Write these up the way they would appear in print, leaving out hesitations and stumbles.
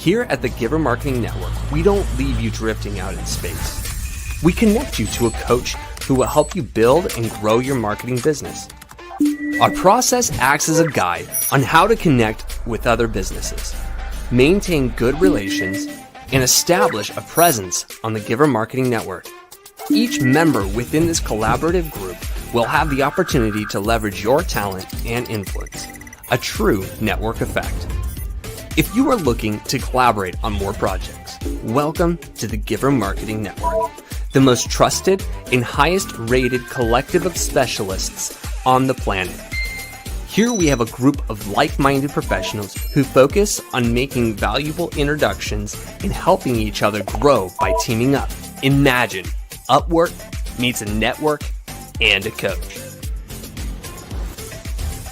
Here at the Giver Marketing Network, we don't leave you drifting out in space. We connect you to a coach who will help you build and grow your marketing business. Our process acts as a guide on how to connect with other businesses, maintain good relations, and establish a presence on the Giver Marketing Network. Each member within this collaborative group will have the opportunity to leverage your talent and influence, a true network effect. If you are looking to collaborate on more projects, welcome to the Giver Marketing Network, the most trusted and highest rated collective of specialists on the planet. Here we have a group of like-minded professionals who focus on making valuable introductions and helping each other grow by teaming up. Imagine Upwork meets a network and a coach.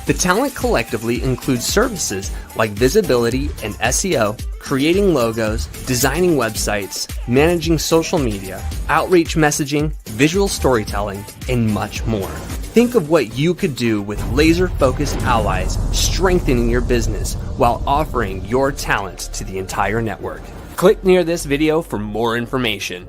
The talent collectively includes services like visibility and SEO, creating logos, designing websites, managing social media, outreach messaging, visual storytelling, and much more. Think of what you could do with laser-focused allies strengthening your business while offering your talents to the entire network. Click near this video for more information.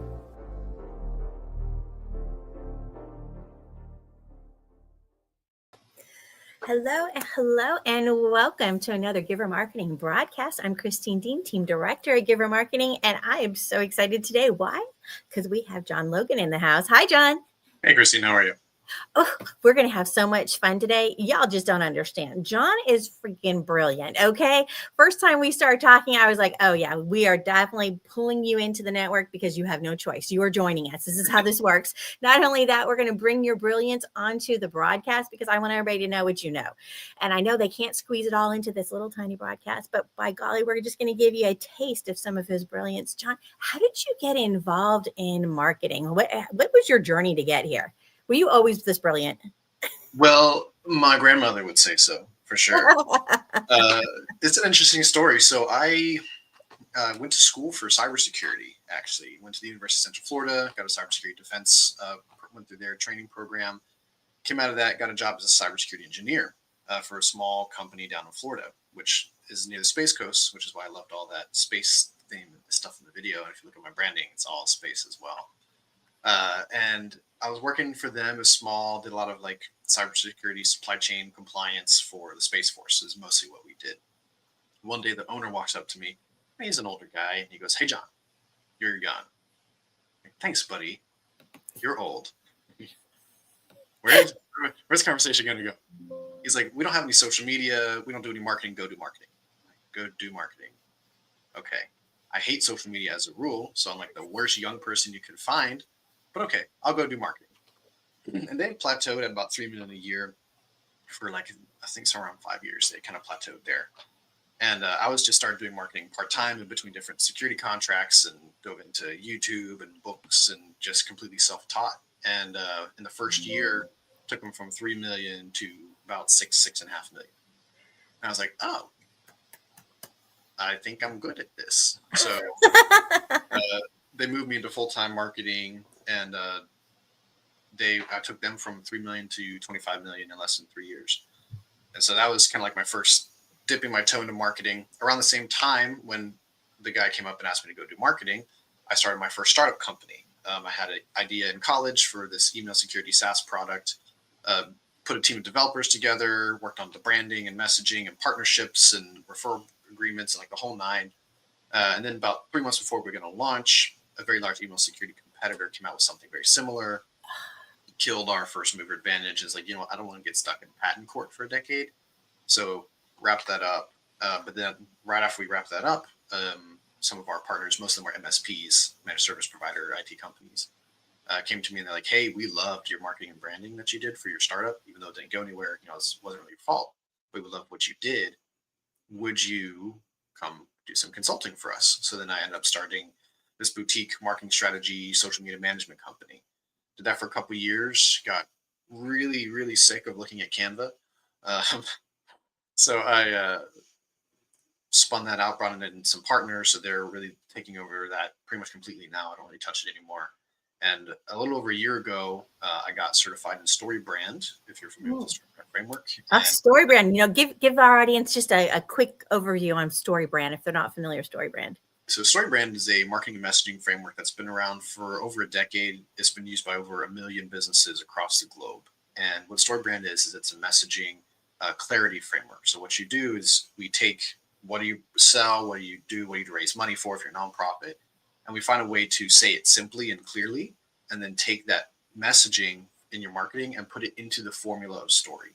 Hello, and welcome to another Giver Marketing broadcast. I'm Christine Deane, Team Director at Giver Marketing, and I am so excited today. Why? Because we have Jon Logan in the house. Hi, Jon. Hey, Christine. How are you? Oh, we're going to have so much fun today. Y'all just don't understand. Jon is freaking brilliant, okay? First time we started talking, I was like, oh yeah, we are definitely pulling you into the network because you have no choice. You are joining us. This is how this works. Not only that, we're going to bring your brilliance onto the broadcast because I want everybody to know what you know. And I know they can't squeeze it all into this little tiny broadcast, but by golly, we're just going to give you a taste of some of his brilliance. Jon, how did you get involved in marketing? What was your journey to get here? Were you always this brilliant? Well, my grandmother would say so, for sure. It's an interesting story. So I went to school for cybersecurity, actually. Went to the University of Central Florida, got a cybersecurity defense, went through their training program. Came out of that, got a job as a cybersecurity engineer for a small company down in Florida, which is near the Space Coast, which is why I loved all that space theme stuff in the video. And if you look at my branding, it's all space as well. And I was working for them as small, did a lot of like cybersecurity, supply chain compliance for the Space Force is mostly what we did. One day the owner walks up to me. He's an older guy. And he goes, "Hey, Jon, you're young." Like, "Thanks, buddy. You're old. Where's the conversation going to go?" He's like, "We don't have any social media. We don't do any marketing. Go do marketing." Go do marketing. Okay. I hate social media as a rule. So I'm like the worst young person you could find. But okay, I'll go do marketing. And they plateaued at about $3 million a year for like, I think somewhere around 5 years. They kind of plateaued there. And I was just started doing marketing part-time in between different security contracts and dove into YouTube and books and just completely self-taught. And in the first year, took them from 3 million to about 6.5 million. And I was like, oh, I think I'm good at this. So they moved me into full-time marketing. And I took them from 3 million to 25 million in less than 3 years. And so that was kind of like my first dipping my toe into marketing. Around the same time when the guy came up and asked me to go do marketing, I started my first startup company. I had an idea in college for this email security SaaS product, put a team of developers together, worked on the branding and messaging and partnerships and referral agreements and like the whole nine. And then about 3 months before we were going to launch, a very large email security competitor came out with something very similar, killed our first mover advantage. Is like, I don't want to get stuck in patent court for a decade. So wrapped that up. But then right after we wrapped that up, some of our partners, most of them were MSPs, managed service provider, IT companies, came to me and they're like, "Hey, we loved your marketing and branding that you did for your startup, even though it didn't go anywhere. It wasn't really your fault. We would love what you did. Would you come do some consulting for us?" So then I ended up starting this boutique marketing strategy, social media management company. Did that for a couple of years, got really, really sick of looking at Canva. So I spun that out, brought in some partners. So they're really taking over that pretty much completely now. I don't really touch it anymore. And a little over a year ago, I got certified in StoryBrand, if you're familiar with the StoryBrand framework. StoryBrand, give our audience just a quick overview on StoryBrand if they're not familiar with StoryBrand. So StoryBrand is a marketing and messaging framework that's been around for over a decade. It's been used by over 1 million businesses across the globe. And what StoryBrand is it's a messaging clarity framework. So what you do is we take what do you sell, what do you do, what do you raise money for if you're a nonprofit, and we find a way to say it simply and clearly, and then take that messaging in your marketing and put it into the formula of story.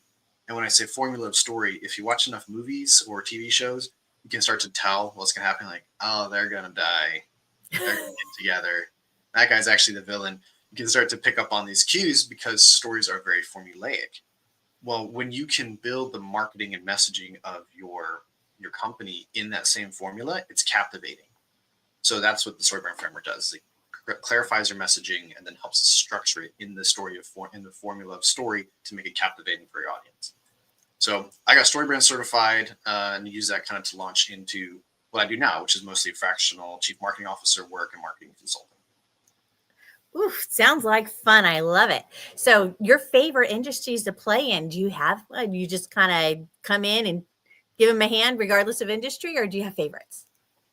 And when I say formula of story, if you watch enough movies or TV shows, you can start to tell what's going to happen. Like, oh, they're going to die. They're going to get together. That guy's actually the villain. You can start to pick up on these cues because stories are very formulaic. Well, when you can build the marketing and messaging of your company in that same formula, it's captivating. So that's what the StoryBrand framework does. It clarifies your messaging and then helps structure it in the formula of story to make it captivating for your audience. So I got StoryBrand certified and use that kind of to launch into what I do now, which is mostly fractional chief marketing officer work and marketing consulting. Oof, sounds like fun. I love it. So your favorite industries to play in, do you have, you just kind of come in and give them a hand regardless of industry, or do you have favorites?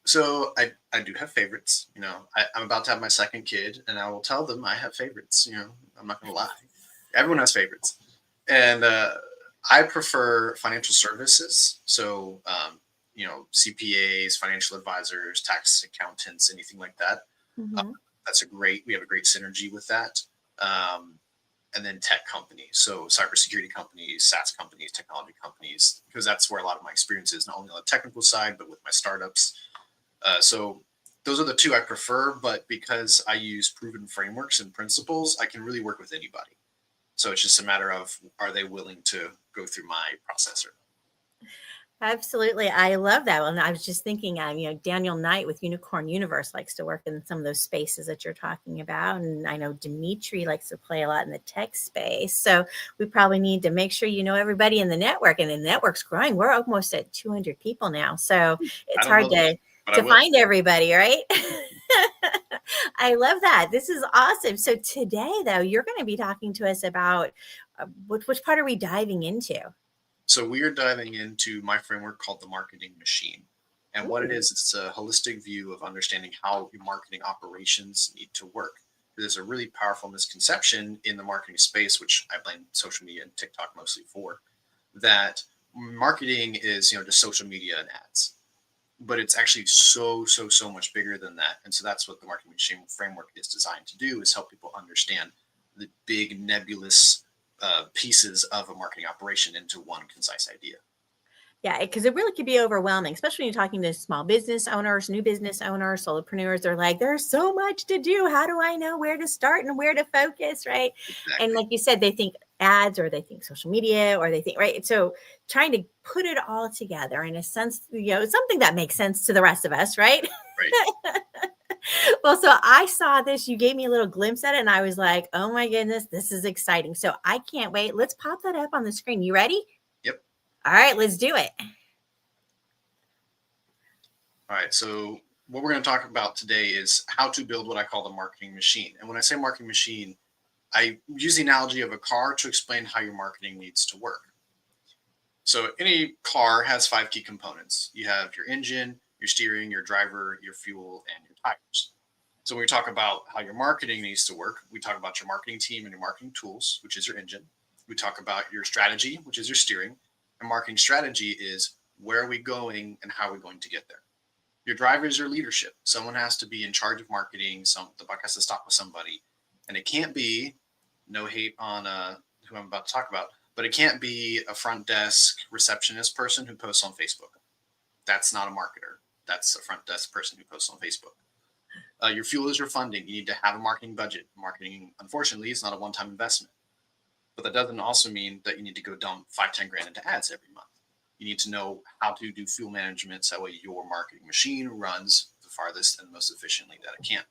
So I do have favorites. I'm about to have my second kid, and I will tell them I have favorites. I'm not going to lie. Everyone has favorites. And I prefer financial services. So, CPAs, financial advisors, tax accountants, anything like that. Mm-hmm. We have a great synergy with that. And then tech companies. So cybersecurity companies, SaaS companies, technology companies, because that's where a lot of my experience is, not only on the technical side, but with my startups. So those are the two I prefer, but because I use proven frameworks and principles, I can really work with anybody. So it's just a matter of, are they willing to go through my process or not? Absolutely. I love that. And I was just thinking, Daniel Knight with Unicorn Universe likes to work in some of those spaces that you're talking about. And I know Dimitri likes to play a lot in the tech space. So we probably need to make sure you know everybody in the network, and the network's growing. We're almost at 200 people now. So it's hard to find everybody, right? I love that. This is awesome. So today, though, you're going to be talking to us about which part are we diving into? So we are diving into my framework called the marketing machine. And what it is, it's a holistic view of understanding how your marketing operations need to work. There's a really powerful misconception in the marketing space, which I blame social media and TikTok mostly for, that marketing is, just social media and ads. But it's actually so much bigger than that. And so that's what the marketing machine framework is designed to do, is help people understand the big nebulous pieces of a marketing operation into one concise idea. Yeah, because it really could be overwhelming, especially when you're talking to small business owners, new business owners, solopreneurs. They're like, there's so much to do. How do I know where to start and where to focus, right? Exactly. And like you said, they think ads, or they think social media, or they think, right? So trying to put it all together in a sense, something that makes sense to the rest of us, right? Right. Well, so I saw this, you gave me a little glimpse at it, and I was like, oh my goodness, this is exciting. So I can't wait. Let's pop that up on the screen. You ready? Yep. All right, let's do it. All right. So what we're going to talk about today is how to build what I call the marketing machine. And when I say marketing machine, I use the analogy of a car to explain how your marketing needs to work. So any car has 5 key components. You have your engine, your steering, your driver, your fuel, and your tires. So when we talk about how your marketing needs to work, we talk about your marketing team and your marketing tools, which is your engine. We talk about your strategy, which is your steering. And marketing strategy is where are we going and how are we going to get there. Your driver is your leadership. Someone has to be in charge of marketing. The buck has to stop with somebody. And it can't be, no hate on who I'm about to talk about, but it can't be a front desk receptionist person who posts on Facebook. That's not a marketer. That's a front desk person who posts on Facebook. Your fuel is your funding. You need to have a marketing budget. Marketing, unfortunately, is not a one-time investment. But that doesn't also mean that you need to go dump $5-10 grand into ads every month. You need to know how to do fuel management so that way your marketing machine runs the farthest and most efficiently that it can.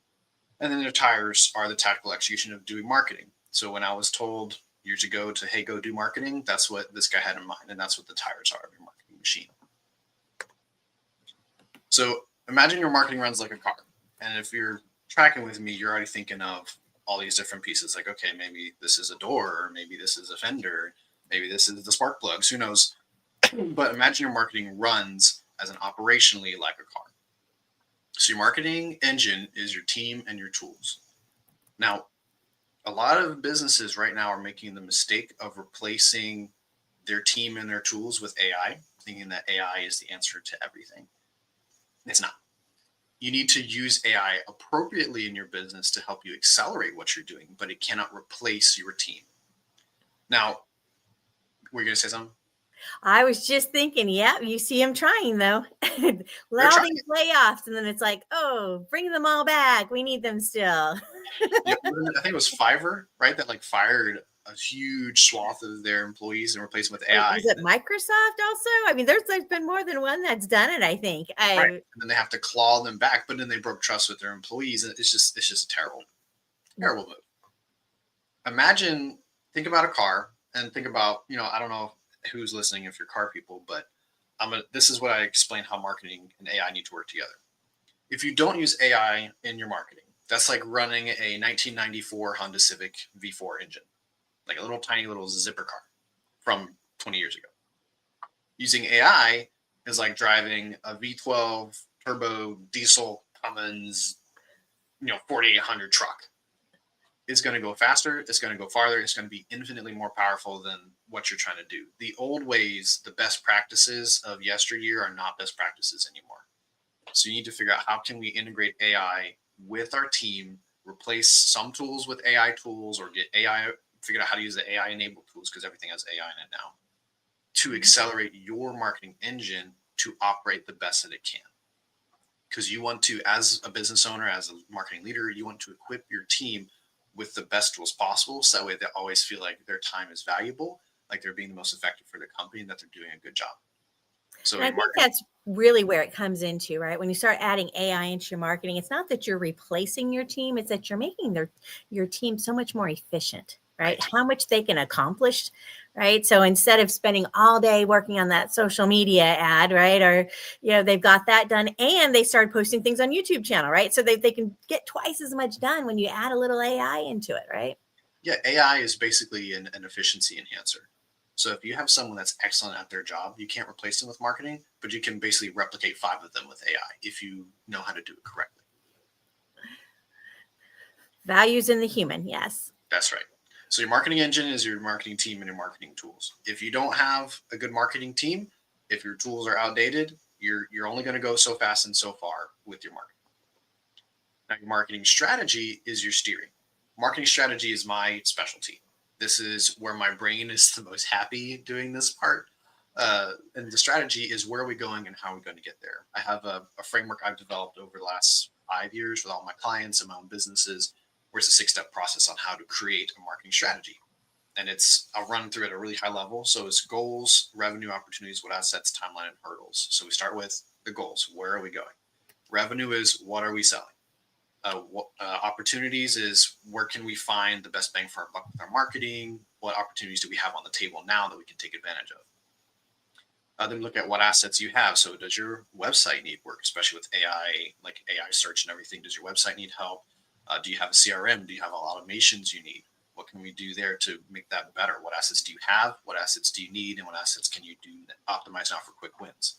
And then your tires are the tactical execution of doing marketing. So when I was told years ago to, hey, go do marketing, that's what this guy had in mind. And that's what the tires are of your marketing machine. So imagine your marketing runs like a car. And if you're tracking with me, you're already thinking of all these different pieces. Like, okay, maybe this is a door, or maybe this is a fender, maybe this is the spark plugs, who knows? But imagine your marketing runs as an operationally like a car. So your marketing engine is your team and your tools. Now, a lot of businesses right now are making the mistake of replacing their team and their tools with AI, thinking that AI is the answer to everything. It's not. You need to use AI appropriately in your business to help you accelerate what you're doing, but it cannot replace your team. Now, were you going to say something? I was just thinking, yeah, you see them trying though. Let all these layoffs, and then it's like, oh, bring them all back. We need them still. Yeah, I think it was Fiverr, right? That like fired a huge swath of their employees and replaced them with AI. Is it Microsoft also? I mean, there's been more than one that's done it, I think. Right. And then they have to claw them back, but then they broke trust with their employees. And it's just a terrible move. Imagine, think about a car and think about, I don't know who's listening if you're car people, but this is what I explain how marketing and AI need to work together. If you don't use AI in your marketing, that's like running a 1994 Honda Civic V4 engine, like a little tiny little zipper car from 20 years ago. Using AI is like driving a V12 turbo diesel Cummins, 4800 truck. It's going to go faster. It's going to go farther. It's going to be infinitely more powerful than what you're trying to do. The old ways, the best practices of yesteryear are not best practices anymore. So you need to figure out how can we integrate AI with our team, replace some tools with AI tools, or get AI, figure out how to use the AI enabled tools, because everything has AI in it now, to accelerate your marketing engine to operate the best that it can. Because you want to, as a business owner, as a marketing leader, you want to equip your team with the best tools possible. So that way they always feel like their time is valuable, like they're being the most effective for the company, and that they're doing a good job. So I think that's really where it comes into, right? When you start adding AI into your marketing, it's not that you're replacing your team, it's that you're making your team so much more efficient, right? How much they can accomplish, right? So instead of spending all day working on that social media ad, right? Or, they've got that done and they started posting things on YouTube channel, right? So they can get twice as much done when you add a little AI into it, right? Yeah, AI is basically an efficiency enhancer. So if you have someone that's excellent at their job, you can't replace them with marketing, but you can basically replicate 5 of them with AI if you know how to do it correctly. Values in the human, yes. That's right. So your marketing engine is your marketing team and your marketing tools. If you don't have a good marketing team, if your tools are outdated, you're only going to go so fast and so far with your marketing. Now, your marketing strategy is your steering. Marketing strategy is my specialty. This is where my brain is the most happy doing this part. And the strategy is where are we going and how are we going to get there? I have a framework I've developed over the last 5 years with all my clients and my own businesses, where it's a 6-step process on how to create a marketing strategy. And I'll run through it at a really high level. So it's goals, revenue opportunities, what assets, timeline, and hurdles. So we start with the goals. Where are we going? Revenue is what are we selling? Opportunities is where can we find the best bang for our buck with our marketing? What opportunities do we have on the table now that we can take advantage of? Then look at what assets you have. So does your website need work, especially with AI, like AI search and everything? Does your website need help? Do you have a CRM? Do you have all automations you need? What can we do there to make that better? What assets do you have? What assets do you need? And what assets can you do that optimize now for quick wins?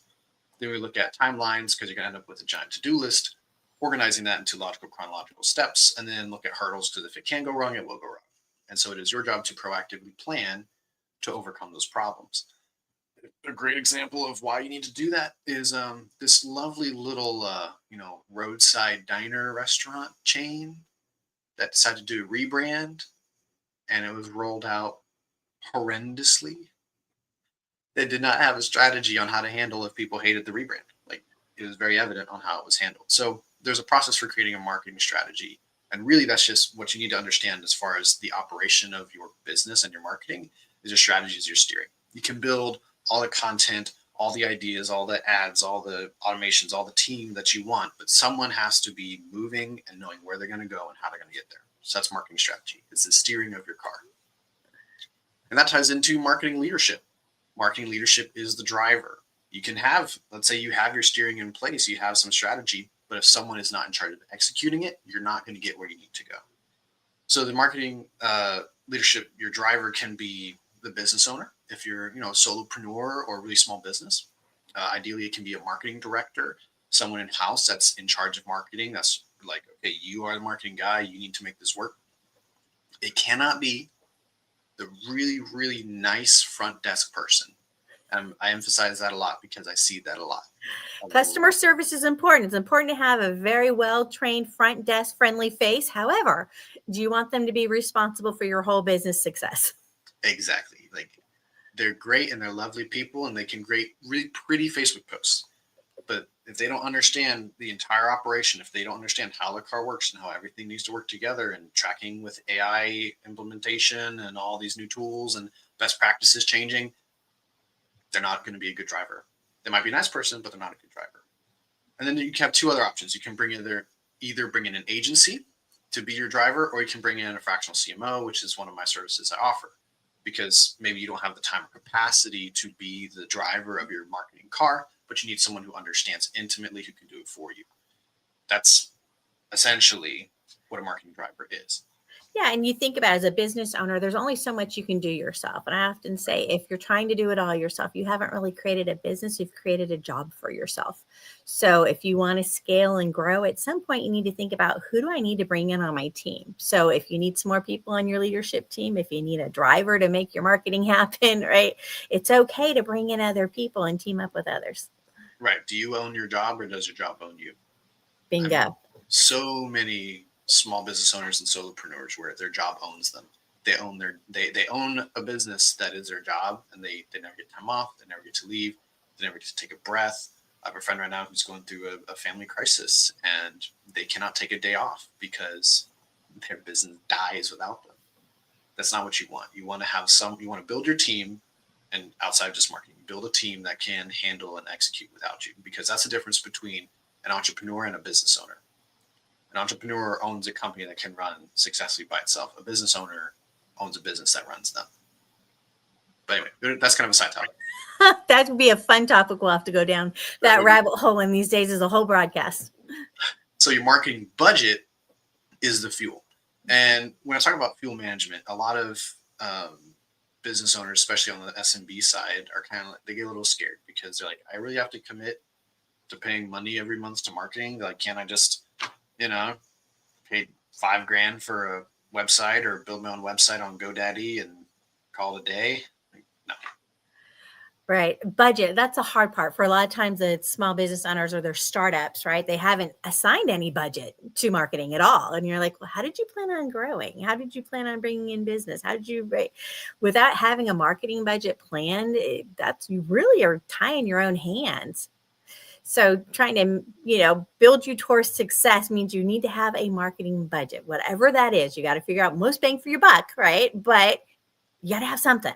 Then we look at timelines, because you're going to end up with a giant to-do list, organizing that into logical, chronological steps, and then look at hurdles, because if it can go wrong, it will go wrong. And so it is your job to proactively plan to overcome those problems. A great example of why you need to do that is this lovely little, roadside diner restaurant chain that decided to do a rebrand, and it was rolled out horrendously. They did not have a strategy on how to handle if people hated the rebrand. Like, it was very evident on how it was handled. So there's a process for creating a marketing strategy. And really, that's just what you need to understand as far as the operation of your business and your marketing is your strategy, is your steering. You can build all the content, all the ideas, all the ads, all the automations, all the team that you want, but someone has to be moving and knowing where they're going to go and how they're going to get there. So that's marketing strategy. It's the steering of your car. And that ties into marketing leadership. Marketing leadership is the driver. You can have, let's say you have your steering in place, you have some strategy, but if someone is not in charge of executing it, you're not going to get where you need to go. So the marketing leadership, your driver can be the business owner. If you're, a solopreneur or a really small business, ideally it can be a marketing director, someone in house that's in charge of marketing. That's like, okay, you are the marketing guy. You need to make this work. It cannot be the really, really nice front desk person. I emphasize that a lot because I see that a lot. Customer service is important. It's important to have a very well-trained front desk friendly face. However, do you want them to be responsible for your whole business success? Exactly. Like, they're great and they're lovely people and they can create really pretty Facebook posts. But if they don't understand the entire operation, if they don't understand how the car works and how everything needs to work together and tracking with AI implementation and all these new tools and best practices changing, they're not going to be a good driver. They might be a nice person, but they're not a good driver. And then you can have two other options. You can either bring in an agency to be your driver, or you can bring in a fractional CMO, which is one of my services I offer, because maybe you don't have the time or capacity to be the driver of your marketing car, but you need someone who understands intimately, who can do it for you. That's essentially what a marketing driver is. Yeah. And you think about it, as a business owner, there's only so much you can do yourself. And I often say, if you're trying to do it all yourself, you haven't really created a business, you've created a job for yourself. So if you want to scale and grow, at some point you need to think about, who do I need to bring in on my team? So if you need some more people on your leadership team, if you need a driver to make your marketing happen, right? It's okay to bring in other people and team up with others. Right. Do you own your job, or does your job own you? Bingo. I mean, so many small business owners and solopreneurs where their job owns them. They own they own a business that is their job, and they never get time off. They never get to leave. They never get to take a breath. I have a friend right now who's going through a family crisis, and they cannot take a day off because their business dies without them. That's not what you want. You want to build your team, and outside of just marketing, build a team that can handle and execute without you, because that's the difference between an entrepreneur and a business owner. An entrepreneur owns a company that can run successfully by itself. A business owner owns a business that runs them. But anyway, that's kind of a side topic. That would be a fun topic. We'll have to go down that rabbit hole, and these days is a whole broadcast. So your marketing budget is the fuel. And when I talk about fuel management, a lot of business owners, especially on the SMB side, are kind of like, they get a little scared because they're like, I really have to commit to paying money every month to marketing. They're like, can't I just, pay $5,000 for a website or build my own website on GoDaddy and call it a day? Like, no. Right. Budget. That's a hard part. For a lot of times it's small business owners or their startups, right? They haven't assigned any budget to marketing at all. And you're like, well, how did you plan on growing? How did you plan on bringing in business? How did you, right? Without having a marketing budget planned, you really are tying your own hands. So trying to, build you towards success means you need to have a marketing budget, whatever that is. You got to figure out most bang for your buck, right? But you got to have something.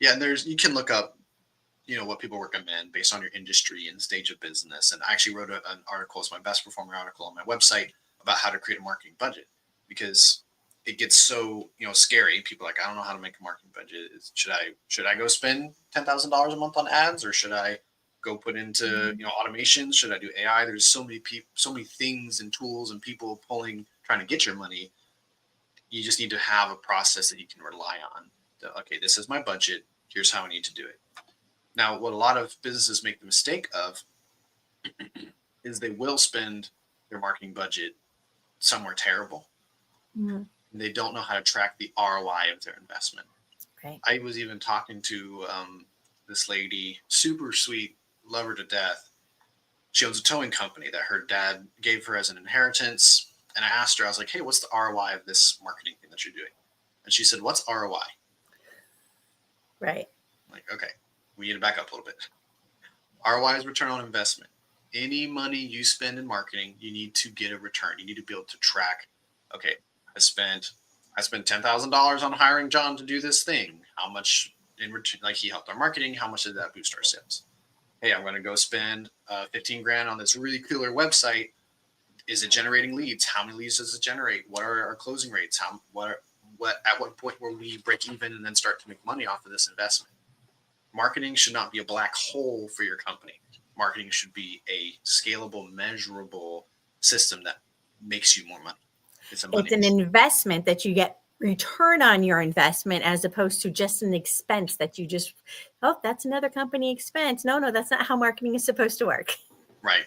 Yeah. And you can look up, what people recommend based on your industry and stage of business. And I actually wrote an article, it's my best performing article on my website, about how to create a marketing budget, because it gets so, scary. People are like, I don't know how to make a marketing budget. Should I go spend $10,000 a month on ads, or should I go put into, automations? Should I do AI? There's so many things and tools and people trying to get your money. You just need to have a process that you can rely on. Okay, this is my budget. Here's how I need to do it. Now, what a lot of businesses make the mistake of is they will spend their marketing budget somewhere terrible. Mm-hmm. They don't know how to track the ROI of their investment. Right. I was even talking to this lady, super sweet, love her to death. She owns a towing company that her dad gave her as an inheritance. And I asked her, I was like, hey, what's the ROI of this marketing thing that you're doing? And she said, what's ROI? Right. I'm like, okay, we need to back up a little bit. ROI is return on investment. Any money you spend in marketing, you need to get a return. You need to be able to track, okay, I spent $10,000 on hiring John to do this thing. How much in return, like he helped our marketing, how much did that boost our sales? Hey, I'm going to go spend $15,000 on this really cooler website. Is it generating leads? How many leads does it generate? What are our closing rates? At what point will we break even and then start to make money off of this investment? Marketing should not be a black hole for your company. Marketing should be a scalable, measurable system that makes you more money. It's a money It's an machine. investment that you get return on your investment as opposed to just an expense that you just, oh, that's another company expense. No, that's not how marketing is supposed to work. Right.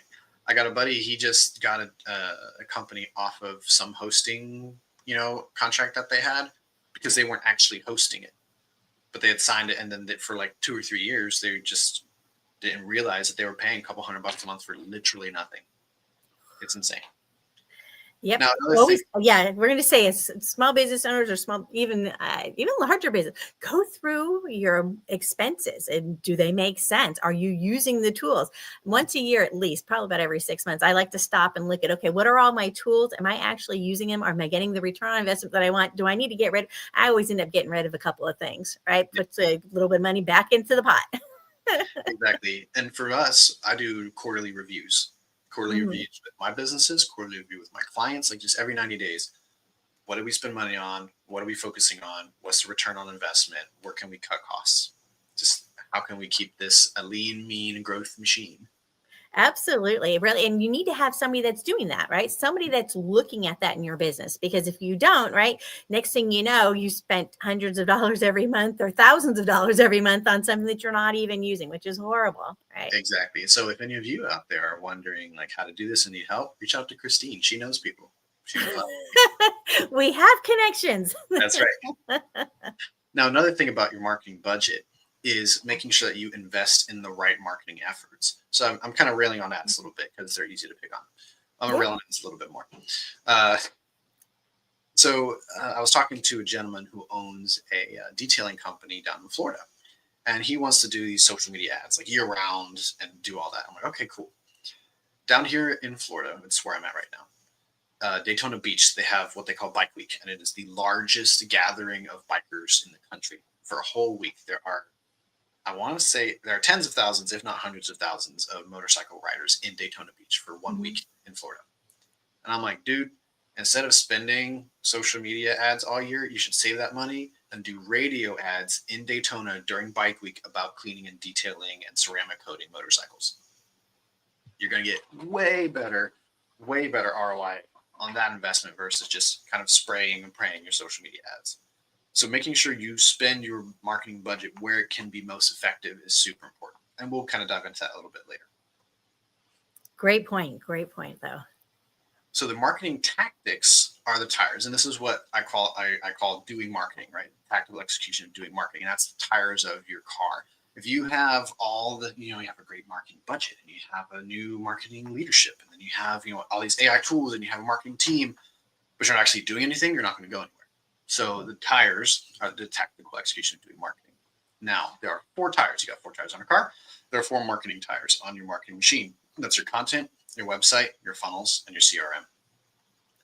I got a buddy. He just got a company off of some hosting, contract that they had because they weren't actually hosting it, but they had signed it, and then for like 2 or 3 years, they just didn't realize that they were paying a couple $100 a month for literally nothing. It's insane. Yep. Now, another Always, thing, yeah, we're going to say it's small business owners or small, even larger business. Go through your expenses and do they make sense? Are you using the tools once a year at least? Probably about every 6 months. I like to stop and look at, okay, what are all my tools? Am I actually using them? Or am I getting the return on investment that I want? Do I need to get rid? I always end up getting rid of a couple of things. Right, puts a little bit of money back into the pot. exactly. And for us, I do quarterly reviews. Quarterly Mhm. reviews with my businesses, quarterly review with my clients, like just every 90 days. What do we spend money on? What are we focusing on? What's the return on investment? Where can we cut costs? Just how can we keep this a lean, mean growth machine? Absolutely. Really. And you need to have somebody that's doing that, right? Somebody that's looking at that in your business. Because if you don't, right, next thing you know, you spent hundreds of dollars every month or thousands of dollars every month on something that you're not even using, which is horrible, right? Exactly. So if any of you out there are wondering like how to do this and need help, reach out to Christine. She knows people. She knows a lot. We have connections. That's right. Now, another thing about your marketing budget is making sure that you invest in the right marketing efforts. So I'm kind of railing on ads a little bit because they're easy to pick on. I'm going to rail on ads a little bit more. I was talking to a gentleman who owns a detailing company down in Florida, and he wants to do these social media ads like year round and do all that. I'm like, okay, cool. Down here in Florida, it's where I'm at right now. Daytona Beach, they have what they call Bike Week, and it is the largest gathering of bikers in the country. For a whole week, I want to say there are tens of thousands, if not hundreds of thousands, of motorcycle riders in Daytona Beach for 1 week in Florida. And I'm like, dude, instead of spending social media ads all year, you should save that money and do radio ads in Daytona during Bike Week about cleaning and detailing and ceramic coating motorcycles. You're going to get way better ROI on that investment versus just kind of spraying and praying your social media ads. So making sure you spend your marketing budget where it can be most effective is super important. And we'll kind of dive into that a little bit later. Great point, though. So the marketing tactics are the tires. And this is what I call doing marketing, right? Tactical execution of doing marketing. And that's the tires of your car. If you have you have a great marketing budget and you have a new marketing leadership, and then you have, all these AI tools and you have a marketing team, but you're not actually doing anything, you're not going to go anywhere. So the tires are the tactical execution of doing marketing. Now, there are 4 tires. You got 4 tires on a car. There are 4 marketing tires on your marketing machine. That's your content, your website, your funnels, and your CRM.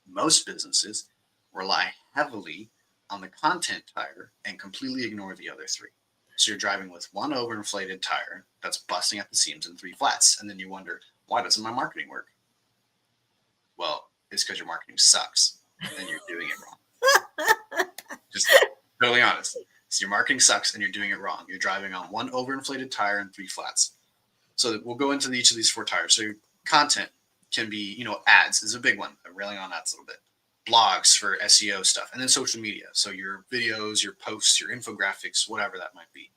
Most businesses rely heavily on the content tire and completely ignore the other 3. So you're driving with 1 overinflated tire that's busting at the seams and 3 flats. And then you wonder, why doesn't my marketing work? Well, it's because your marketing sucks and you're doing it wrong. Just totally honest. So your marketing sucks and you're doing it wrong. You're driving on 1 overinflated tire and 3 flats. So we'll go into each of these 4 tires. So your content can be, ads is a big one. I'm railing on ads a little bit. Blogs for SEO stuff, and then social media. So your videos, your posts, your infographics, whatever that might be.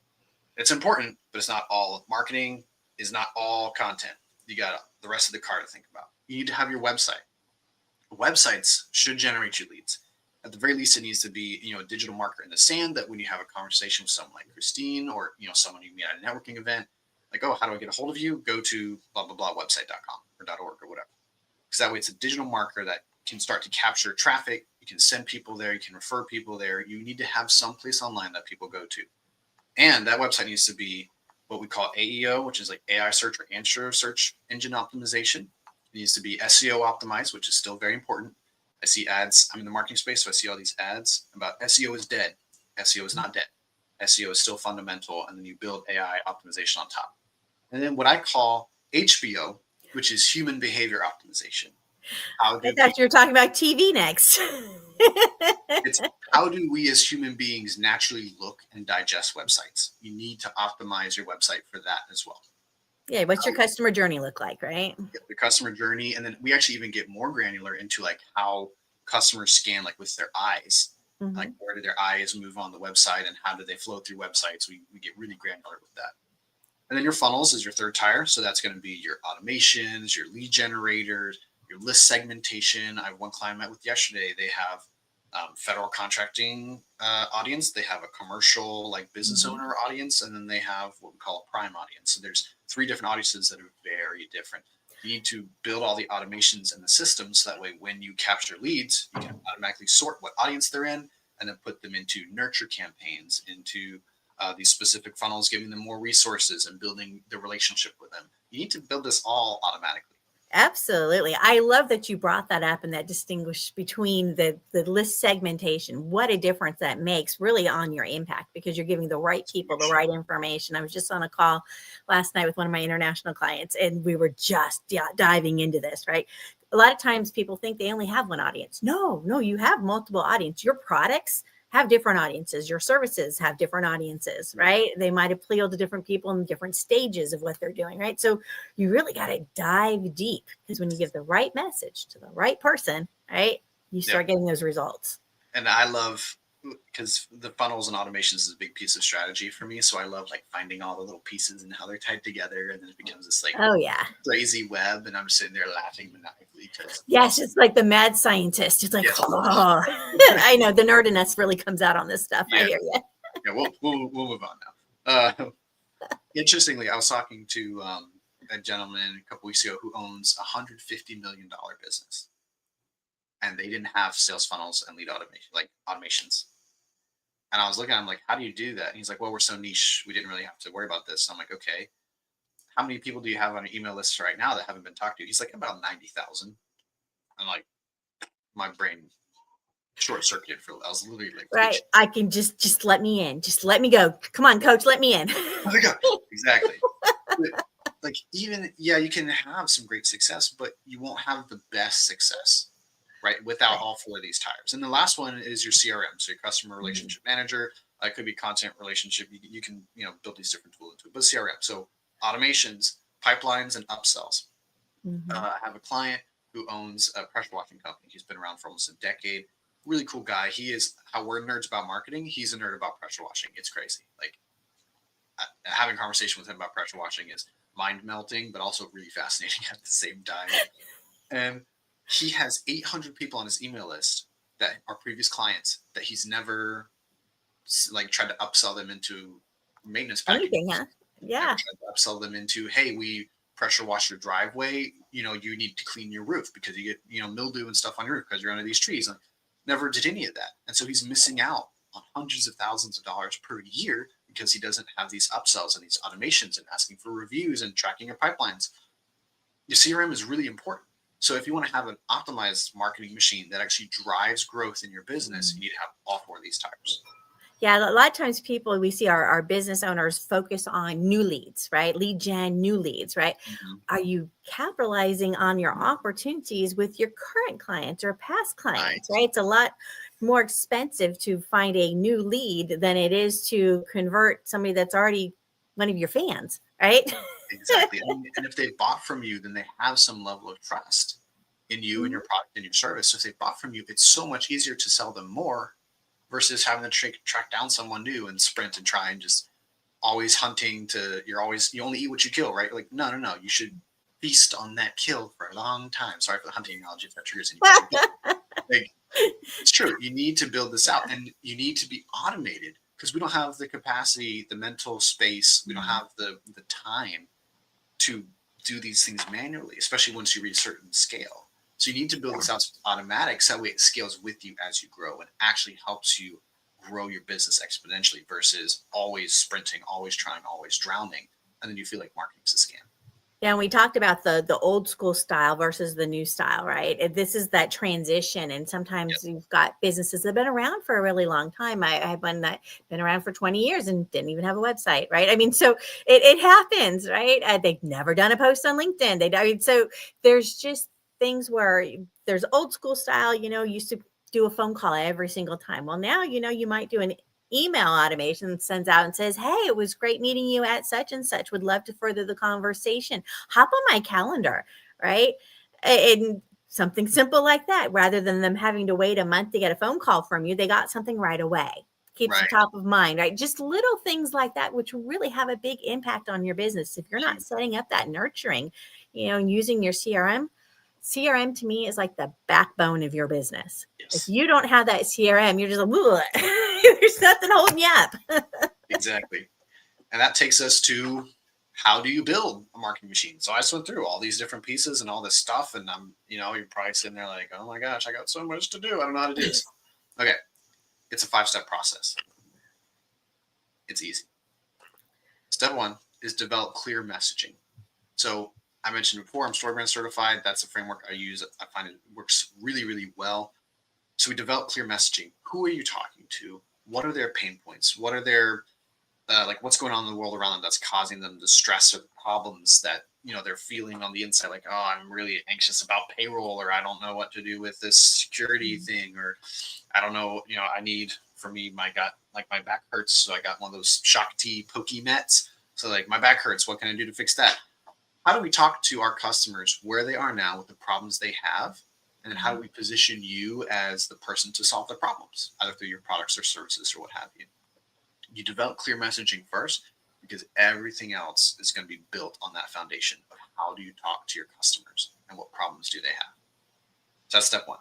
It's important, but it's not all. Marketing is not all content. You got the rest of the car to think about. You need to have your website. Websites should generate you leads. At the very least, it needs to be, a digital marker in the sand that when you have a conversation with someone like Christine or, someone you meet at a networking event, like, oh, how do I get a hold of you? Go to blah, blah, blah website.com or .org or whatever. Because that way it's a digital marker that can start to capture traffic. You can send people there. You can refer people there. You need to have some place online that people go to. And that website needs to be what we call AEO, which is like AI search or answer search engine optimization. It needs to be SEO optimized, which is still very important. I see ads. I'm in the marketing space, so I see all these ads about SEO is dead. SEO is not dead. SEO is still fundamental, and then you build AI optimization on top. And then what I call HBO, which is human behavior optimization. I thought you were talking about TV next. It's how do we as human beings naturally look and digest websites? You need to optimize your website for that as well. Yeah, what's your customer journey look like, right? The customer journey, and then we actually even get more granular into like how customers scan like with their eyes, Mhm. like where do their eyes move on the website and how do they flow through websites. We get really granular with that. And then your funnels is your third tire. So that's going to be your automations, your lead generators, your list segmentation. I have one client I met with yesterday. They have federal contracting audience. They have a commercial like business Mhm. owner audience, and then they have what we call a prime audience. So there's 3 different audiences that are very different. You need to build all the automations and the systems so that way when you capture leads, you can automatically sort what audience they're in and then put them into nurture campaigns, into these specific funnels, giving them more resources and building the relationship with them. You need to build this all automatically. Absolutely. I love that you brought that up and that distinguish between the list segmentation. What a difference that makes really on your impact, because you're giving the right people the right information. I was just on a call last night with one of my international clients, and we were just diving into this, right? A lot of times people think they only have one audience. No, you have multiple audience. Your products have different audiences. Your services have different audiences, right? They might appeal to different people in different stages of what they're doing, right? So you really got to dive deep, because when you give the right message to the right person, right, you start getting those results. And I love, because the funnels and automations is a big piece of strategy for me. So I love like finding all the little pieces and how they're tied together. And then it becomes this like crazy web. And I'm just sitting there laughing maniacally. Yes, it's like the mad scientist. It's like, oh, I know the nerd in us really comes out on this stuff. I hear you. Yeah, we'll move on now. Interestingly, I was talking to a gentleman a couple weeks ago who owns $150 million business, and they didn't have sales funnels and lead automation, like automations. And I was looking at him like, how do you do that? And he's like, well, we're so niche, we didn't really have to worry about this. I'm like, okay, how many people do you have on your email list right now that haven't been talked to? He's like, about 90,000. I'm like, my brain short circuited for, I was literally like, right. I can just let me in. Just let me go. Come on, coach, let me in. Exactly. Like even, you can have some great success, but you won't have the best success, right, without all 4 of these tires. And the last one is your CRM, so your customer relationship manager. It could be content relationship. You can build these different tools into it, but CRM. So automations, pipelines, and upsells. I have a client who owns a pressure washing company. He's been around for almost a decade. Really cool guy. He is how we're nerds about marketing. He's a nerd about pressure washing. It's crazy. Like having a conversation with him about pressure washing is mind melting, but also really fascinating at the same time. And he has 800 people on his email list that are previous clients that he's never like tried to upsell them into maintenance packages. Anything, huh? Yeah. Never tried to upsell them into, hey, we pressure wash your driveway. You need to clean your roof because you get mildew and stuff on your roof because you're under these trees. And never did any of that, and so he's missing out on hundreds of thousands of dollars per year because he doesn't have these upsells and these automations and asking for reviews and tracking your pipelines. Your CRM is really important. So if you want to have an optimized marketing machine that actually drives growth in your business, you need to have all 4 of these tires. Yeah, a lot of times we see our business owners focus on new leads, right? Lead gen, new leads, right? Are you capitalizing on your opportunities with your current clients or past clients, right? It's a lot more expensive to find a new lead than it is to convert somebody that's already one of your fans, right? Exactly. And if they bought from you, then they have some level of trust in you and your product and your service. So if they bought from you, it's so much easier to sell them more versus having to track down someone new and sprint and try and just always hunting you only eat what you kill, right? Like, no. You should feast on that kill for a long time. Sorry for the hunting analogy if that triggers anybody. Like, it's true. You need to build this out and you need to be automated because we don't have the capacity, the mental space. We don't have the time to do these things manually, especially once you reach a certain scale. So you need to build this out automatic so that way it scales with you as you grow and actually helps you grow your business exponentially versus always sprinting, always trying, always drowning. And then you feel like marketing's a scam. Yeah, and we talked about the old school style versus the new style, right? And this is that transition. And sometimes you've got businesses that have been around for a really long time. I had one that been around for 20 years and didn't even have a website, right? I mean, so it happens, right? They've never done a post on LinkedIn. So there's just things where there's old school style, used to do a phone call every single time. Well, now, you might do an email automation that sends out and says, hey, it was great meeting you at such and such. Would love to further the conversation. Hop on my calendar, right? And Something simple like that, rather than them having to wait a month to get a phone call from you, they got something right away. Keeps them Right. top of mind, right? Just little things like that, which really have a big impact on your business. If you're not setting up that nurturing, and using your CRM to me is like the backbone of your business. Yes. If you don't have that CRM, you're just like, there's nothing holding you up. Exactly. And that takes us to, how do you build a marketing machine? So I just went through all these different pieces and all this stuff. And you're probably sitting there like, oh my gosh, I got so much to do. I don't know how to do this. Okay. It's a 5-step process. It's easy. Step 1 is develop clear messaging. So I mentioned before, I'm StoryBrand certified. That's a framework I use. I find it works really, really well. So we develop clear messaging. Who are you talking to? What are their pain points? What are their what's going on in the world around them that's causing them the stress or the problems that they're feeling on the inside? Like, oh, I'm really anxious about payroll, or I don't know what to do with this security thing, or I don't know. I need, for me, my back hurts, so I got one of those shock T pokey meds. So like, my back hurts. What can I do to fix that? How do we talk to our customers where they are now with the problems they have? And then how do we position you as the person to solve their problems, either through your products or services or what have you? You develop clear messaging first, because everything else is going to be built on that foundation of how do you talk to your customers and what problems do they have. So that's step 1.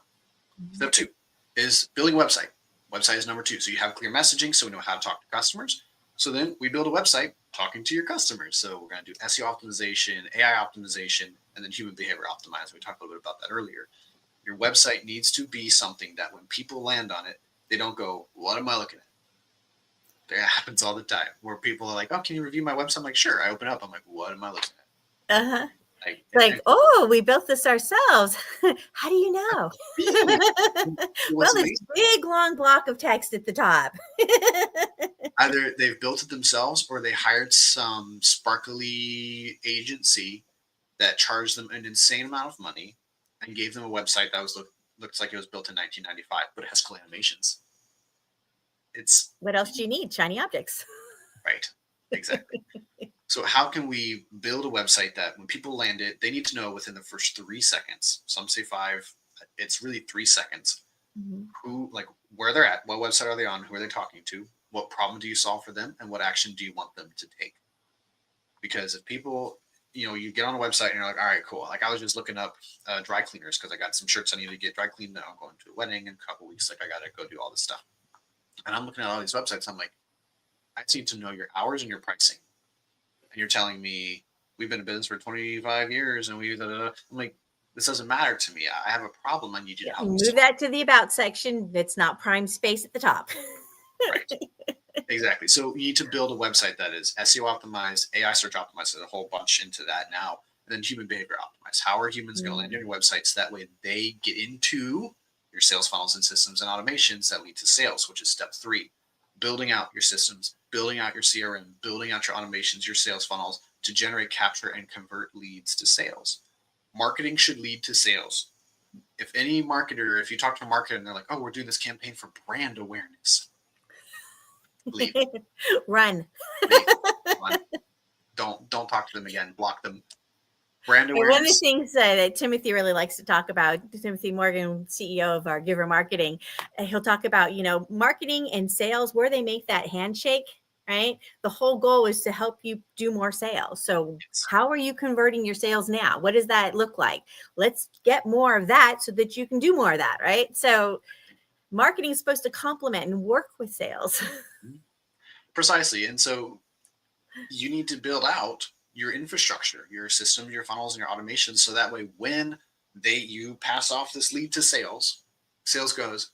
Step 2 is building a website. Website is number 2. So you have clear messaging, so we know how to talk to customers. So then we build a website talking to your customers. So we're going to do SEO optimization, AI optimization, and then human behavior optimization. We talked a little bit about that earlier. Your website needs to be something that when people land on it, they don't go, what am I looking at? That happens all the time, where people are like, oh, can you review my website? I'm like, sure. I open it up. I'm like, what am I looking at? Uh-huh. Oh, we built this ourselves. How do you know? Well, this big long block of text at the top. Either they've built it themselves, or they hired some sparkly agency that charged them an insane amount of money and gave them a website that looks like it was built in 1995, but it has cool animations. What else do you need? Shiny objects. Right. Exactly. So how can we build a website that when people land it, they need to know within the first 3 seconds, some say 5, it's really 3 seconds, where they're at, what website are they on, who are they talking to, what problem do you solve for them, and what action do you want them to take? Because if people, you get on a website and you're like, all right, cool. Like, I was just looking up dry cleaners because I got some shirts I need to get dry cleaned. Now I'm going to a wedding in a couple of weeks. Like, I got to go do all this stuff. And I'm looking at all these websites. I'm like, I need to know your hours and your pricing. And you're telling me we've been in business for 25 years and I'm like, this doesn't matter to me. I have a problem. I need you to help me. Move that to the about section. That's not prime space at the top. Right. Exactly. So you need to build a website that is SEO optimized, AI search optimized. There's a whole bunch into that now. And then human behavior optimized. How are humans going to land on your website so that way they get into your sales funnels and systems and automations that lead to sales, which is step 3. Building out your systems, building out your CRM, building out your automations, your sales funnels to generate, capture, and convert leads to sales. Marketing should lead to sales. If any marketer, if you talk to a marketer and they're like, oh, we're doing this campaign for brand awareness, leave. Run. Leave. Run. Don't talk to them again. Block them. Brand awareness. One of the things that Timothy really likes to talk about, Timothy Morgan, CEO of our Giver Marketing, he'll talk about, marketing and sales, where they make that handshake, right? The whole goal is to help you do more sales. So how are you converting your sales now? What does that look like? Let's get more of that so that you can do more of that, right? So marketing is supposed to complement and work with sales. Precisely. And so you need to build out your infrastructure, your system, your funnels, and your automations. So that way, when you pass off this lead to sales goes,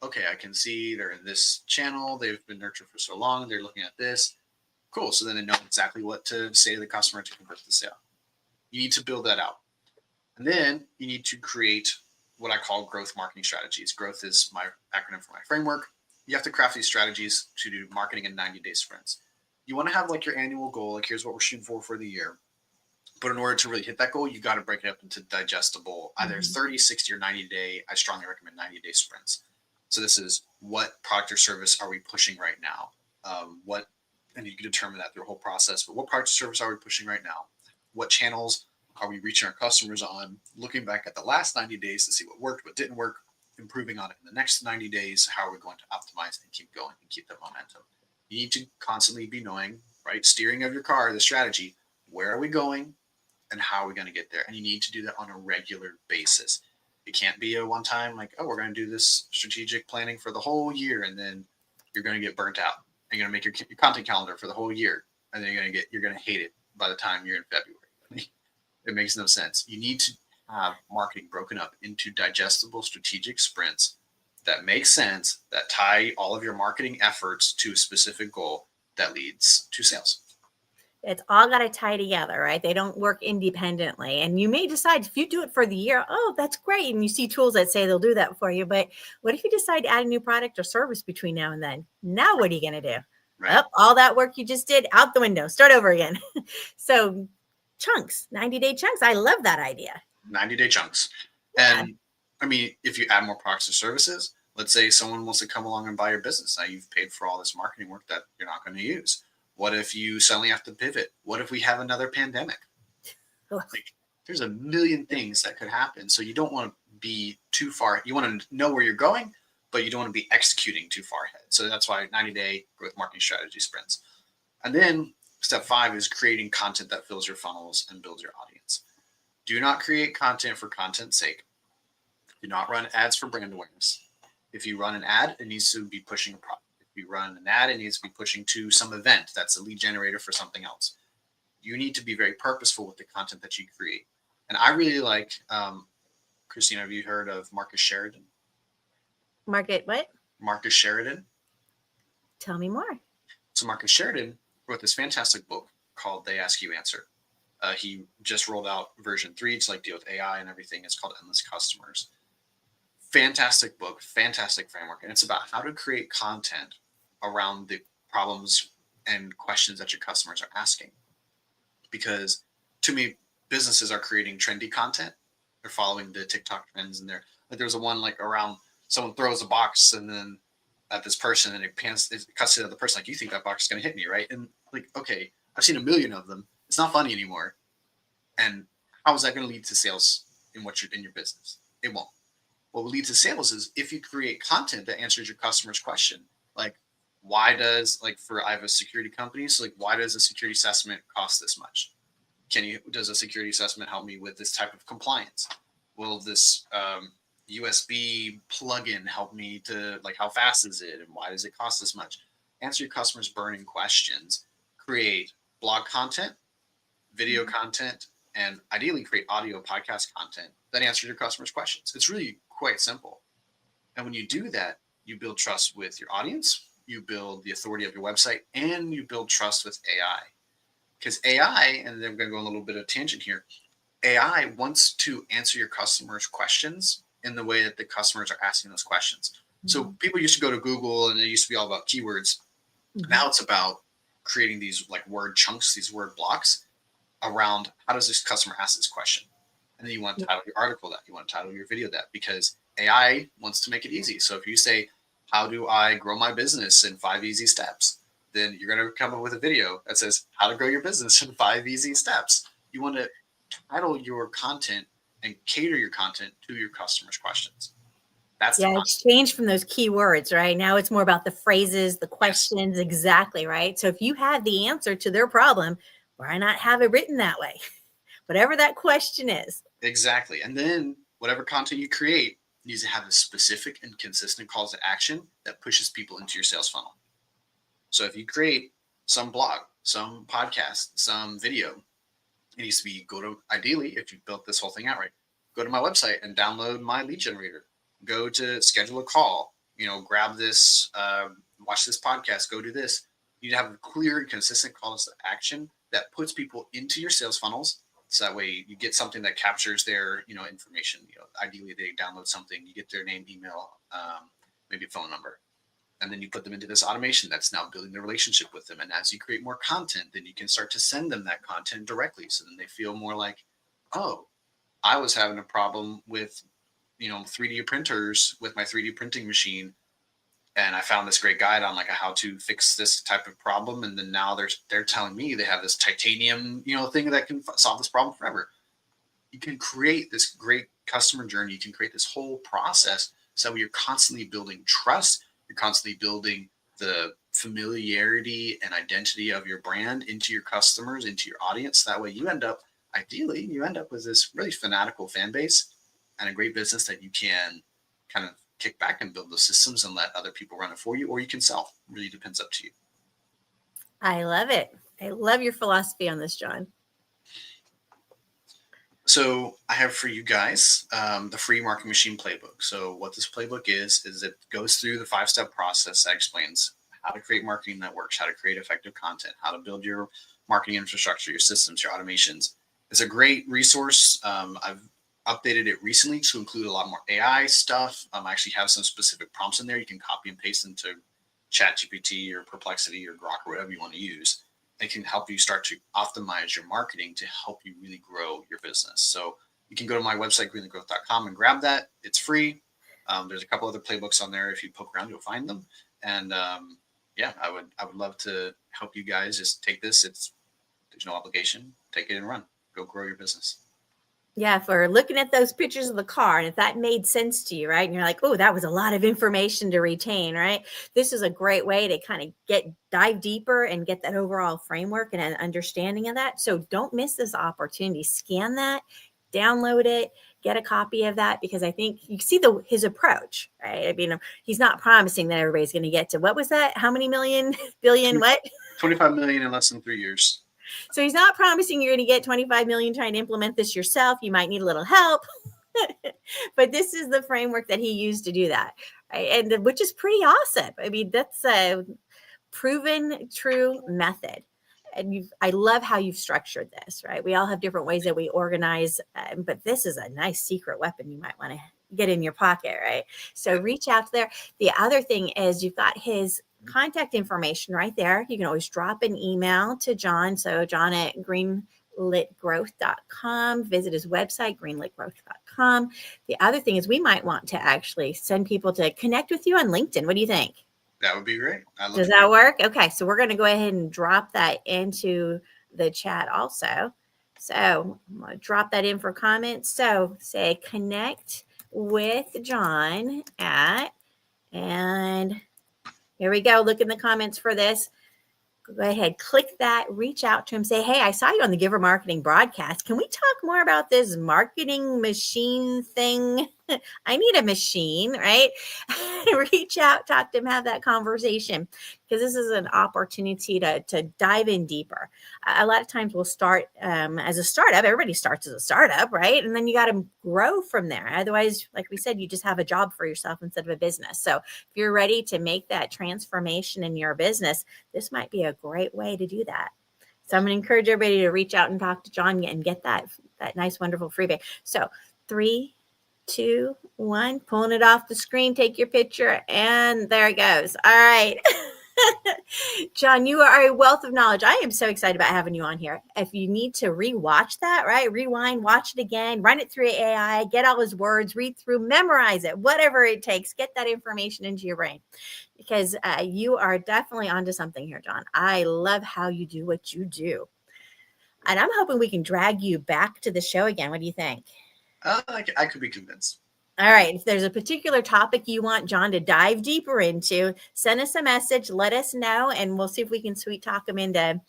okay, I can see they're in this channel. They've been nurtured for so long. They're looking at this. Cool. So then they know exactly what to say to the customer to convert the sale. You need to build that out. And then you need to create what I call growth marketing strategies. Growth is my acronym for my framework. You have to craft these strategies to do marketing in 90-day sprints. You want to have like your annual goal, like here's what we're shooting for the year. But in order to really hit that goal, you got to break it up into digestible, either 30, 60, or 90-day. I strongly recommend 90-day sprints. So this is, what product or service are we pushing right now? And you can determine that through a whole process. But what product or service are we pushing right now? What channels are we reaching our customers on, looking back at the last 90 days to see what worked, what didn't work, improving on it in the next 90 days. How are we going to optimize and keep going and keep the momentum? You need to constantly be knowing, right? Steering of your car, the strategy, where are we going and how are we going to get there? And you need to do that on a regular basis. It can't be a one time like, oh, we're going to do this strategic planning for the whole year. And then you're going to get burnt out. You're going to make your content calendar for the whole year. And then you're going to hate it by the time you're in February. It makes no sense. You need to have marketing broken up into digestible strategic sprints that make sense, that tie all of your marketing efforts to a specific goal that leads to sales. It's all got to tie together, right? They don't work independently. And you may decide if you do it for the year, oh, that's great. And you see tools that say they'll do that for you. But what if you decide to add a new product or service between now and then? Now, what are you going to do? Right. Oh, all that work you just did out the window, start over again. So chunks, 90-day chunks. I love that idea. 90-day chunks. Yeah. And I mean, if you add more products or services, let's say someone wants to come along and buy your business. Now you've paid for all this marketing work that you're not going to use. What if you suddenly have to pivot? What if we have another pandemic? Like, there's a million things that could happen. So you don't want to be too far. You want to know where you're going, but you don't want to be executing too far ahead. So that's why 90-day growth marketing strategy sprints. And then step 5 is creating content that fills your funnels and builds your audience. Do not create content for content's sake. Do not run ads for brand awareness. If you run an ad, it needs to be pushing a product. If you run an ad, it needs to be pushing to some event that's a lead generator for something else. You need to be very purposeful with the content that you create. And I really like, Christine, have you heard of Marcus Sheridan? Marcus Sheridan. Tell me more. So Marcus Sheridan wrote this fantastic book called They Ask You Answer. He just rolled out version 3 to like deal with AI and everything. It's called Endless Customers. Fantastic book, fantastic framework. And it's about how to create content around the problems and questions that your customers are asking. Because too many businesses are creating trendy content. They're following the TikTok trends, and there was a one like around someone throws a box and then at this person and it cuts to the other person like, you think that box is going to hit me, right? And like, okay, I've seen a million of them. It's not funny anymore. And how is that going to lead to sales in your business? It won't. What will lead to sales is if you create content that answers your customer's question. Like, I have a security company, so like, why does a security assessment cost this much? Does a security assessment help me with this type of compliance? Will this USB plugin help me to, like, how fast is it? And why does it cost this much? Answer your customers' burning questions, create blog content, video content, and ideally create audio podcast content that answers your customers' questions. It's really quite simple. And when you do that, you build trust with your audience, you build the authority of your website, and you build trust with AI. Because AI, and then I'm going to go on a little bit of a tangent here, AI wants to answer your customers' questions in the way that the customers are asking those questions. Mm-hmm. So people used to go to Google and it used to be all about keywords. Mm-hmm. Now it's about creating these like word chunks, these word blocks around how does this customer ask this question? And then you want to title your article that, you want to title your video that, because AI wants to make it easy. So if you say, how do I grow my business in 5 easy steps? Then you're going to come up with a video that says how to grow your business in 5 easy steps. You want to title your content and cater your content to your customers' questions. It's changed from those keywords, right? Now it's more about the phrases, the questions, yes. Exactly, right? So if you have the answer to their problem, why not have it written that way? Whatever that question is. Exactly. And then whatever content you create needs to have a specific and consistent calls to action that pushes people into your sales funnel. So if you create some blog, some podcast, some video, it needs to be ideally, if you built this whole thing out right, go to my website and download my lead generator. Go to schedule a call, grab this, watch this podcast, go do this. You need to have a clear and consistent calls to action that puts people into your sales funnels. So that way you get something that captures their, information. Ideally they download something, you get their name, email, maybe a phone number. And then you put them into this automation that's now building the relationship with them. And as you create more content, then you can start to send them that content directly. So then they feel more like, oh, I was having a problem with, 3D printers with my 3D printing machine. And I found this great guide on like how to fix this type of problem. And then now they're telling me they have this titanium, thing that can solve this problem forever. you can create this great customer journey. You can create this whole process so you're constantly building trust. You're constantly building the familiarity and identity of your brand into your customers, into your audience. That way ideally, you end up with this really fanatical fan base and a great business that you can kind of kick back and build the systems and let other people run it for you, or you can sell. It really depends up to you. I love it. I love your philosophy on this, Jon. So I have for you guys the free marketing machine playbook. So what this playbook is it goes through the 5-step process that explains how to create marketing networks, how to create effective content, how to build your marketing infrastructure, your systems, your automations. It's a great resource. I've updated it recently to include a lot more AI stuff. I actually have some specific prompts in there. You can copy and paste into ChatGPT or Perplexity or Grok or whatever you want to use. It can help you start to optimize your marketing to help you really grow your business. So you can go to my website, greenlitgrowth.com, and grab that. It's free. There's a couple other playbooks on there. If you poke around, you'll find them. And I would love to help you guys just take this. There's no obligation. Take it and run. Go grow your business. Yeah, if we're looking at those pictures of the car and if that made sense to you, right? And you're like, oh, that was a lot of information to retain, right? This is a great way to kind of dive deeper and get that overall framework and an understanding of that. So don't miss this opportunity. Scan that, download it, get a copy of that, because I think you see his approach, right? I mean, he's not promising that everybody's going to get to, what was that? How many million, billion, what? 25 million in less than 3 years. So he's not promising you're going to get 25 million trying to implement this yourself. You might need a little help, but this is the framework that he used to do that. Right? And which is pretty awesome. I mean, that's a proven true method. And I love how you've structured this, right? We all have different ways that we organize, but this is a nice secret weapon you might want to get in your pocket, right? So reach out there. The other thing is you've got his contact information right there. You can always drop an email to Jon. So Jon at greenlitgrowth.com. Visit his website, greenlitgrowth.com. The other thing is we might want to actually send people to connect with you on LinkedIn. What do you think? That would be great. Does that work? Okay. So we're going to go ahead and drop that into the chat also. So I'm going to drop that in for comments. So say connect with Jon and here we go. Look in the comments for this. Go ahead, click that, reach out to him, say, hey, I saw you on the Giver Marketing broadcast. Can we talk more about this marketing machine thing? I need a machine, right? Reach out, talk to him, have that conversation, because this is an opportunity to dive in deeper. A lot of times we'll start as a startup. Everybody starts as a startup, right? And then you got to grow from there. Otherwise, like we said, you just have a job for yourself instead of a business. So if you're ready to make that transformation in your business, this might be a great way to do that. So I'm going to encourage everybody to reach out and talk to Jon and get that nice, wonderful freebie. So 3, 2, 1, pulling it off the screen, take your picture, and there it goes. All right. Jon, you are a wealth of knowledge. I am so excited about having you on here. If you need to rewatch that, right? Rewind, watch it again, run it through AI, get all his words, read through, memorize it, whatever it takes, get that information into your brain, because you are definitely onto something here, Jon. I love how you do what you do. And I'm hoping we can drag you back to the show again. What do you think? I could be convinced. All right. If there's a particular topic you want Jon to dive deeper into, send us a message, let us know, and we'll see if we can sweet talk him into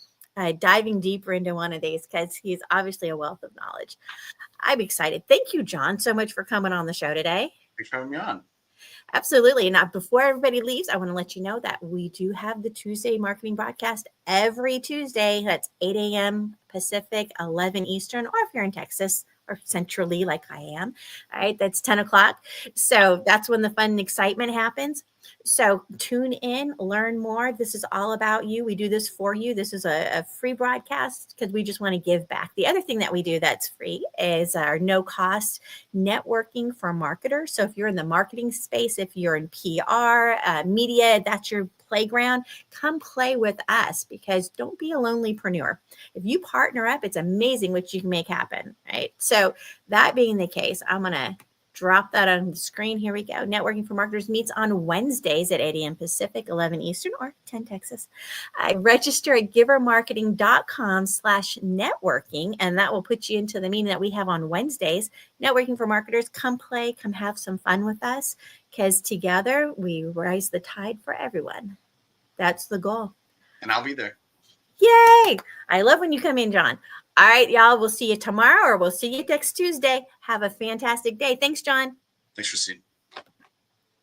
diving deeper into one of these, because he's obviously a wealth of knowledge. I'm excited. Thank you, Jon, so much for coming on the show today. Thanks for having me on. Absolutely. Now, before everybody leaves, I want to let you know that we do have the Tuesday marketing broadcast every Tuesday. That's 8 a.m. Pacific, 11 Eastern, or if you're in Texas or centrally like I am, all right, that's 10 o'clock. So that's when the fun and excitement happens. So tune in, learn more. This is all about you. We do this for you. This is a free broadcast because we just want to give back. The other thing that we do that's free is our no cost networking for marketers. So if you're in the marketing space, if you're in PR, media, that's your playground, come play with us, because don't be a lonelypreneur. If you partner up, it's amazing what you can make happen, right? So that being the case, I'm going to drop that on the screen. Here we go. Networking for Marketers meets on Wednesdays at 8 a.m. Pacific, 11 Eastern, or 10 Texas. Register at givermarketing.com/networking, and that will put you into the meeting that we have on Wednesdays. Networking for Marketers. Come play, come have some fun with us, because together we rise the tide for everyone. That's the goal. And I'll be there. Yay! I love when you come in, Jon. All right, y'all. We'll see you tomorrow, or we'll see you next Tuesday. Have a fantastic day. Thanks, Jon. Thanks, Christine.